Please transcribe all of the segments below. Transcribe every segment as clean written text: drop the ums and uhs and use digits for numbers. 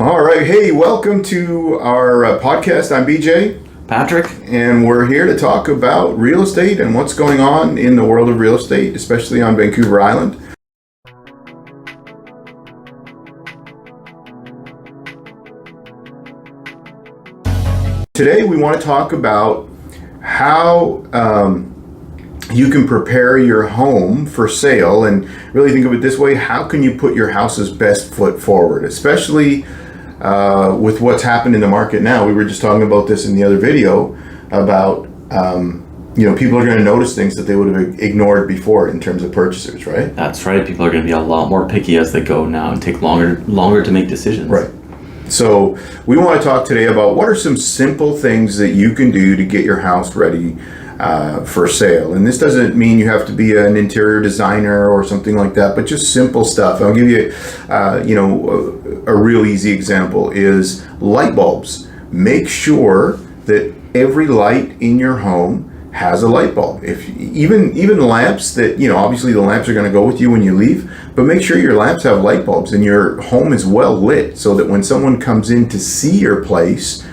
All right. Hey, welcome to our podcast. I'm BJ. Patrick. And we're here to talk about real estate and what's going on in the world of real estate, especially on Vancouver Island. Today we want to talk about how you can prepare your home for sale, and really think of it this way: how can you put your house's best foot forward, especially with what's happened in the market now. We were just talking about this in the other video about people are going to notice things that they would have ignored before in terms of purchasers, right? That's right. People are going to be a lot more picky as they go now and take longer to make decisions. Right. So we want to talk today about what are some simple things that you can do to get your house ready for sale. And this doesn't mean you have to be an interior designer or something like that, but just simple stuff. I'll give you, a real easy example is light bulbs. Make sure that every light in your home has a light bulb. If even lamps that, obviously the lamps are going to go with you when you leave, but make sure your lamps have light bulbs and your home is well lit so that when someone comes in to see your place,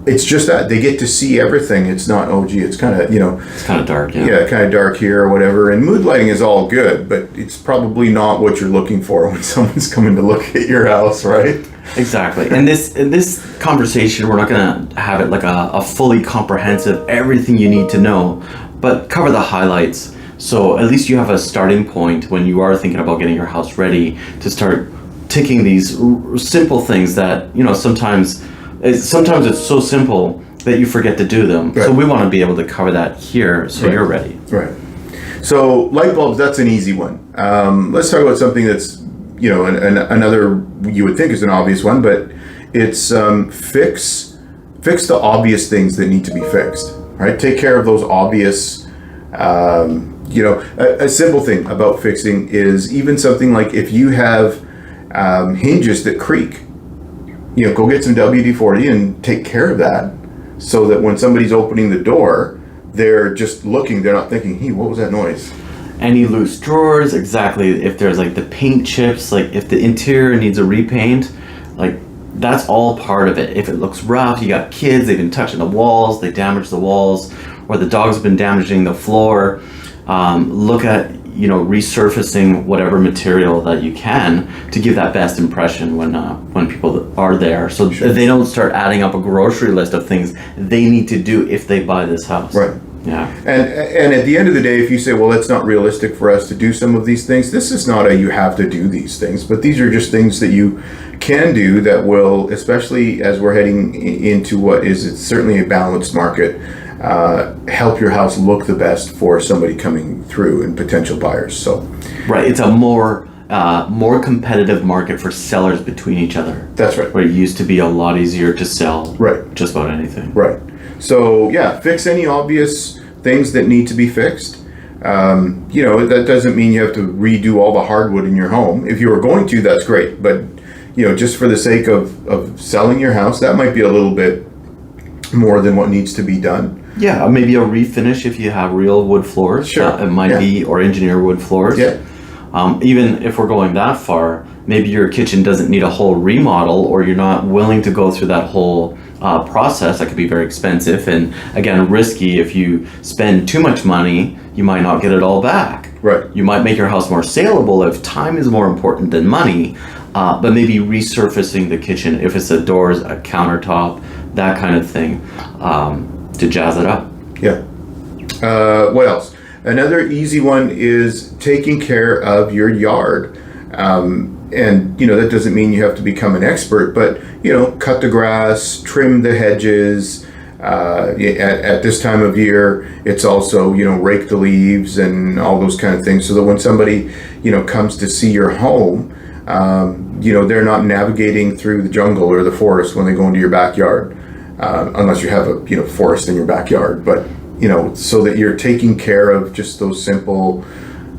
it's just that they get to see everything. It's not, it's kind of, it's kind of dark. Yeah, kind of dark here or whatever. And mood lighting is all good, but it's probably not what you're looking for when someone's coming to look at your house, right? Exactly. And this conversation, we're not going to have it like a fully comprehensive, everything you need to know, but cover the highlights. So at least you have a starting point when you are thinking about getting your house ready to start ticking these simple things that, sometimes it's so simple that you forget to do them. Right. So we want to be able to cover that here so you're ready. Right. So light bulbs, that's an easy one. Let's talk about something that's, another you would think is an obvious one, but it's fix the obvious things that need to be fixed. Right? Take care of those obvious, a simple thing about fixing is even something like if you have hinges that creak, go get some WD-40 and take care of that so that when somebody's opening the door, they're just looking, they're not thinking, hey, what was that noise? Any loose drawers, exactly. If there's like the paint chips, like if the interior needs a repaint, like that's all part of it. If it looks rough, you got kids, they've been touching the walls, they damaged the walls, or the dog's been damaging the floor. Look at, resurfacing whatever material that you can to give that best impression when people are there. So they don't start adding up a grocery list of things they need to do if they buy this house. Right. Yeah. And at the end of the day, if you say, well, it's not realistic for us to do some of these things, this is not you have to do these things, but these are just things that you can do that will, especially as we're heading into what is, it's certainly a balanced market, help your house look the best for somebody coming through and potential buyers. So, right. It's a more competitive market for sellers between each other. That's right. Where it used to be a lot easier to sell just about anything. Right. So fix any obvious things that need to be fixed. That doesn't mean you have to redo all the hardwood in your home. If you were going to, that's great. But, just for the sake of selling your house, that might be a little bit more than what needs to be done. Yeah, maybe a refinish if you have real wood floors. Sure. It might be, or engineer wood floors. Yeah. Even if we're going that far, maybe your kitchen doesn't need a whole remodel, or you're not willing to go through that whole process. That could be very expensive and, again, risky. If you spend too much money, you might not get it all back. Right. You might make your house more saleable if time is more important than money, but maybe resurfacing the kitchen, if it's a doors, a countertop, that kind of thing, to jazz it up. Yeah. What else? Another easy one is taking care of your yard. And, that doesn't mean you have to become an expert, but, cut the grass, trim the hedges. At this time of year, it's also, rake the leaves and all those kind of things so that when somebody, comes to see your home, they're not navigating through the jungle or the forest when they go into your backyard, unless you have a, forest in your backyard. But, so that you're taking care of just those simple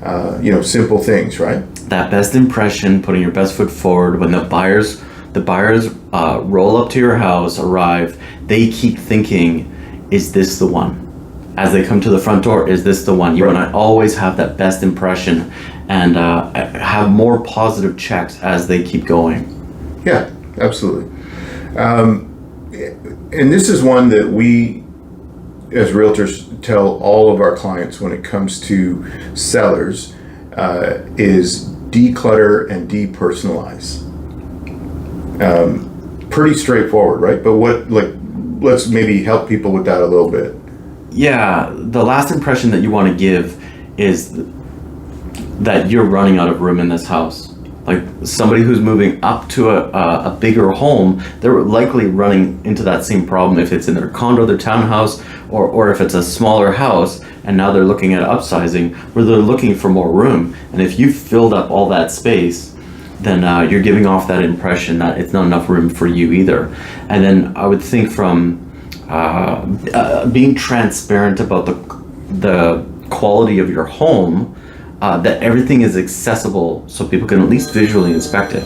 things, right? That best impression, putting your best foot forward. When the buyers roll up to your house, arrive, they keep thinking, is this the one? As they come to the front door, is this the one? You want to always have that best impression and have more positive checks as they keep going. Yeah. Absolutely. And this is one that we, as realtors, tell all of our clients when it comes to sellers, is declutter and depersonalize. Pretty straightforward, right? But let's maybe help people with that a little bit. Yeah, the last impression that you want to give is that you're running out of room in this house. Like somebody who's moving up to a bigger home, they're likely running into that same problem if it's in their condo, their townhouse, or if it's a smaller house, and now they're looking at upsizing where they're looking for more room. And if you filled up all that space, then you're giving off that impression that it's not enough room for you either. And then I would think from being transparent about the quality of your home, that everything is accessible so people can at least visually inspect it.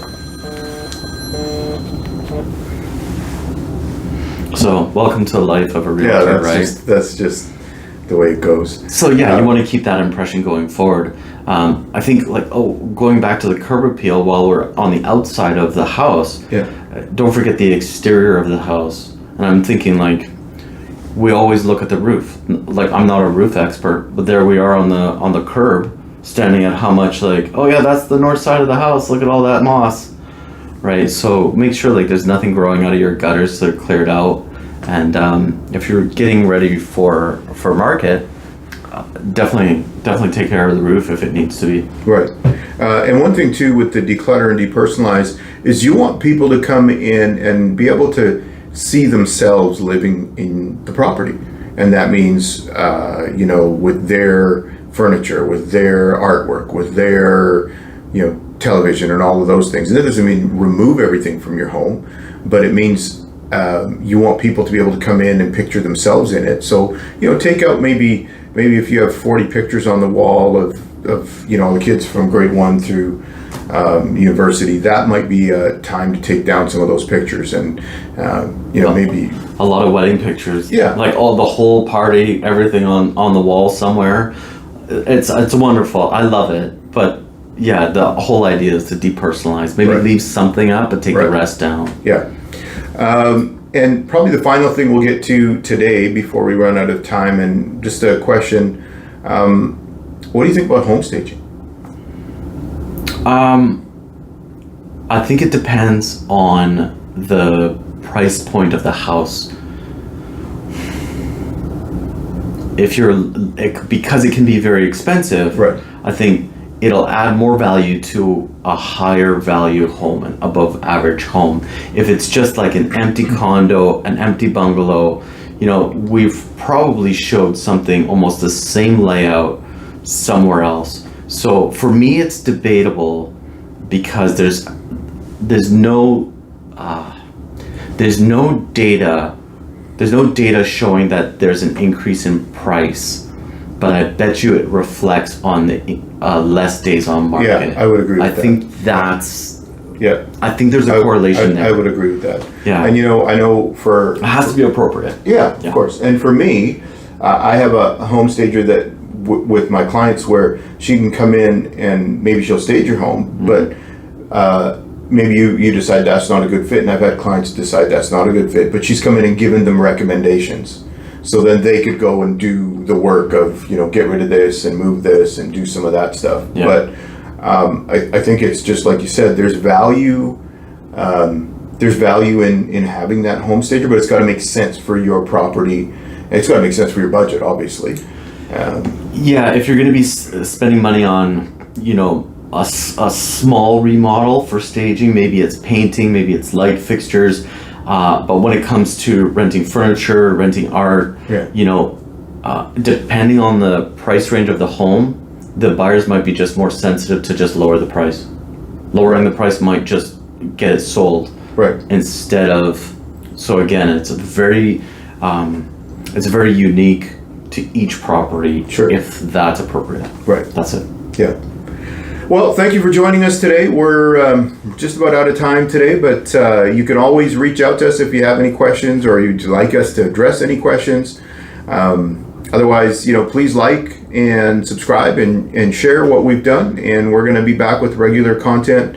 So, welcome to the life of a realtor, Yeah, right? that's just the way it goes. So yeah, you want to keep that impression going forward. I think going back to the curb appeal while we're on the outside of the house, don't forget the exterior of the house. And I'm thinking we always look at the roof. Like I'm not a roof expert, but there we are on the curb, standing at how much that's the north side of the house. Look at all that moss, right? So make sure there's nothing growing out of your gutters. They're cleared out. And if you're getting ready for market, definitely take care of the roof if it needs to be. Right. And one thing too with the declutter and depersonalize is you want people to come in and be able to see themselves living in the property. And that means, with their furniture, with their artwork, with their, television and all of those things. And that doesn't mean remove everything from your home, but it means you want people to be able to come in and picture themselves in it. So, take out maybe if you have 40 pictures on the wall of the kids from grade 1 through university, that might be a time to take down some of those pictures and, maybe a lot of wedding pictures. Yeah. Like all the whole party, everything on the wall somewhere. It's wonderful. I love it. But yeah, the whole idea is to depersonalize. Maybe leave something up, but take the rest down. Yeah. And probably the final thing we'll get to today before we run out of time, and just a question, what do you think about homestaging? I think it depends on the price point of the house. Because it can be very expensive, right. I think it'll add more value to a higher value home, an above average home. If it's just like an empty condo, an empty bungalow, we've probably showed something almost the same layout somewhere else. So for me, it's debatable because there's no data showing that there's an increase in price, but I bet you it reflects on the less days on market. Yeah, I would agree with that. I think that's... Yeah. I think there's a correlation there. I would agree with that. Yeah. And I know it has to be appropriate. Yeah, of course. And for me, I have a home stager that with my clients where she can come in and maybe she'll stage your home, but maybe you decide that's not a good fit, and I've had clients decide that's not a good fit, but she's come in and given them recommendations. So then they could go and do the work of, get rid of this and move this and do some of that stuff. Yeah. But I think it's just like you said, there's value in having that home stager, but it's got to make sense for your property. It's got to make sense for your budget, obviously. Yeah, if you're going to be spending money on, a small remodel for staging, maybe it's painting, maybe it's light fixtures, but when it comes to renting furniture, renting art, depending on the price range of the home, the buyers might be just more sensitive to just lower the price. Lowering the price might just get it sold, right? Instead of, so again, it's very unique to each property, if that's appropriate. Right. That's it. Yeah. Well, thank you for joining us today. We're just about out of time today, but you can always reach out to us if you have any questions or you'd like us to address any questions. Otherwise, please like and subscribe and share what we've done. And we're going to be back with regular content.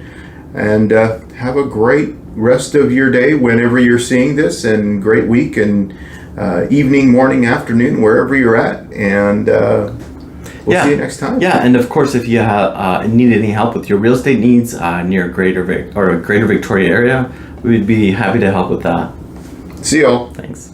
And have a great rest of your day whenever you're seeing this, and great week and evening, morning, afternoon, wherever you're at. And we'll see you next time. Yeah, and of course, if you have, need any help with your real estate needs near Greater Victoria area, we'd be happy to help with that. See y'all. Thanks.